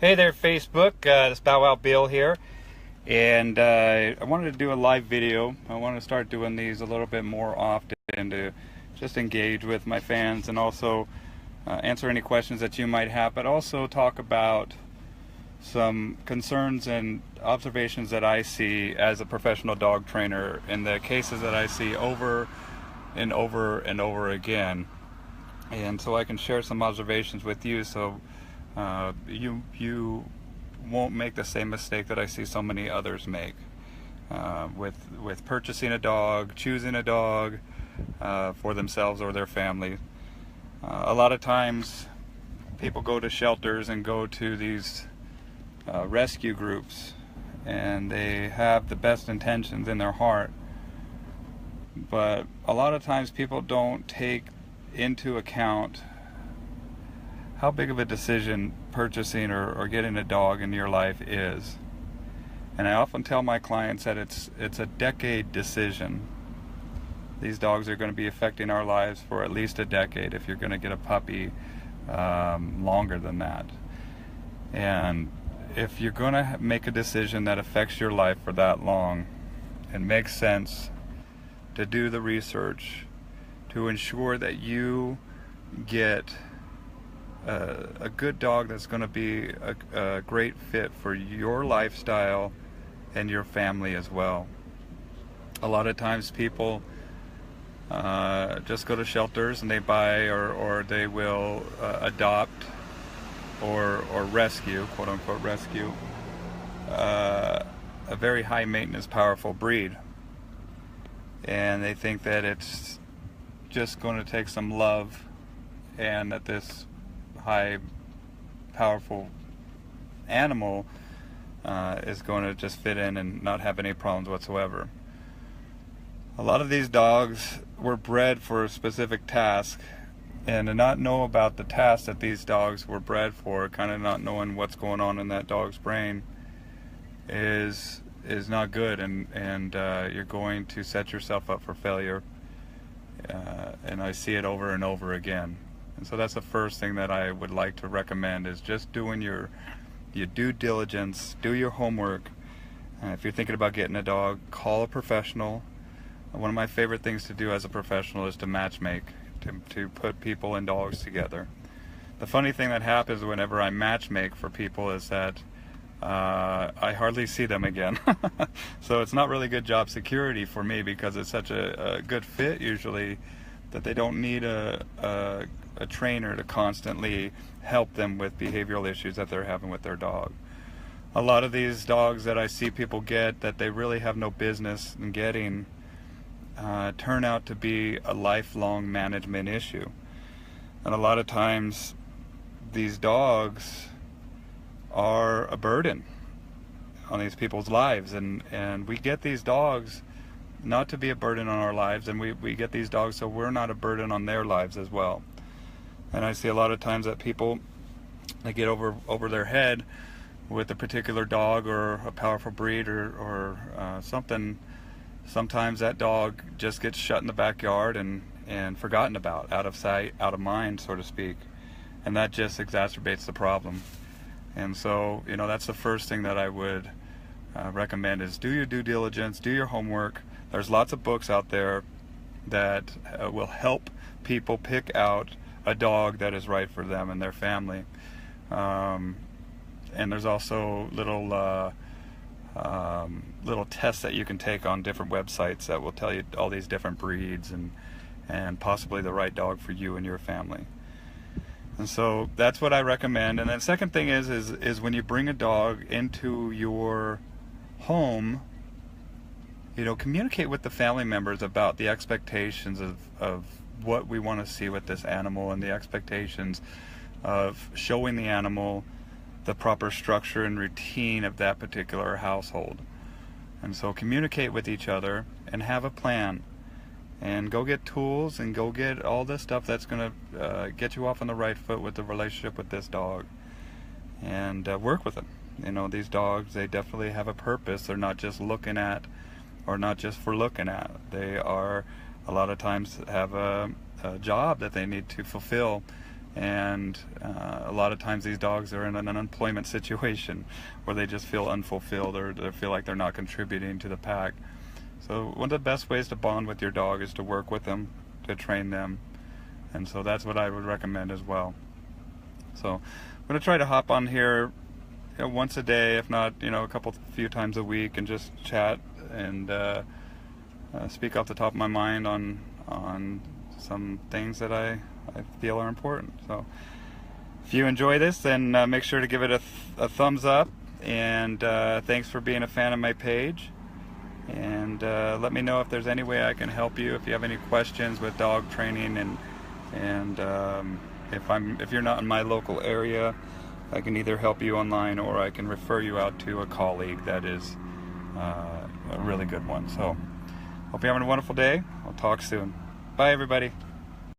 Hey there, Facebook. This Bow Wow Bill here, and I wanted to do a live video. I want to start doing these a little bit more often to just engage with my fans and also answer any questions that you might have, but also talk about some concerns and observations that I see as a professional dog trainer in the cases that I see over and over and over again. And so I can share some observations with you so you won't make the same mistake that I see so many others make with purchasing a dog, choosing a dog for themselves or their family. A lot of times people go to shelters and go to these rescue groups, and they have the best intentions in their heart, but a lot of times people don't take into account how big of a decision purchasing or getting a dog into your life is. And I often tell my clients that it's a decade decision. These dogs are going to be affecting our lives for at least a decade if you're going to get a puppy longer than that. And if you're going to make a decision that affects your life for that long, it makes sense to do the research to ensure that you get a good dog that's going to be a great fit for your lifestyle and your family as well. A lot of times people just go to shelters and they buy or they will adopt or rescue, quote unquote rescue, a very high maintenance, powerful breed. And they think that it's just going to take some love and that this high, powerful animal is going to just fit in and not have any problems whatsoever. A lot of these dogs were bred for a specific task, and to not know about the task that these dogs were bred for, kind of not knowing what's going on in that dog's brain, is not good, and you're going to set yourself up for failure. And I see it over and over again. And so that's the first thing that I would like to recommend, is just doing your due diligence, do your homework. If you're thinking about getting a dog, call a professional. One of my favorite things to do as a professional is to matchmake, to put people and dogs together. The funny thing that happens whenever I matchmake for people is that I hardly see them again. So it's not really good job security for me, because it's such a good fit usually that they don't need a trainer to constantly help them with behavioral issues that they're having with their dog. A lot of these dogs that I see people get that they really have no business in getting turn out to be a lifelong management issue. And a lot of times these dogs are a burden on these people's lives, and we get these dogs not to be a burden on our lives, and we get these dogs so we're not a burden on their lives as well. And I see a lot of times that people, they get over their head with a particular dog or a powerful breed or something. Sometimes that dog just gets shut in the backyard and forgotten about, out of sight, out of mind, so to speak, and that just exacerbates the problem. And so, that's the first thing that I would recommend, is do your due diligence, do your homework. There's lots of books out there that will help people pick out a dog that is right for them and their family. And there's also little tests that you can take on different websites that will tell you all these different breeds and possibly the right dog for you and your family. And so that's what I recommend. And then the second thing is when you bring a dog into your home, communicate with the family members about the expectations of what we want to see with this animal, and the expectations of showing the animal the proper structure and routine of that particular household. And so communicate with each other and have a plan, and go get tools and go get all the stuff that's going to get you off on the right foot with the relationship with this dog, and work with them. These dogs, they definitely have a purpose. They're not just looking at, or not just for looking at. They are, a lot of times, have a job that they need to fulfill, And a lot of times these dogs are in an unemployment situation where they just feel unfulfilled, or they feel like they're not contributing to the pack. So one of the best ways to bond with your dog is to work with them, to train them, and so that's what I would recommend as well. So I'm going to try to hop on here once a day, if not a few times a week, and just chat and speak off the top of my mind on some things that I feel are important. So if you enjoy this, then make sure to give it a thumbs up, and thanks for being a fan of my page. And let me know if there's any way I can help you, if you have any questions with dog training, and if you're not in my local area, I can either help you online or I can refer you out to a colleague that is a really good one. So hope you're having a wonderful day. I'll talk soon. Bye everybody.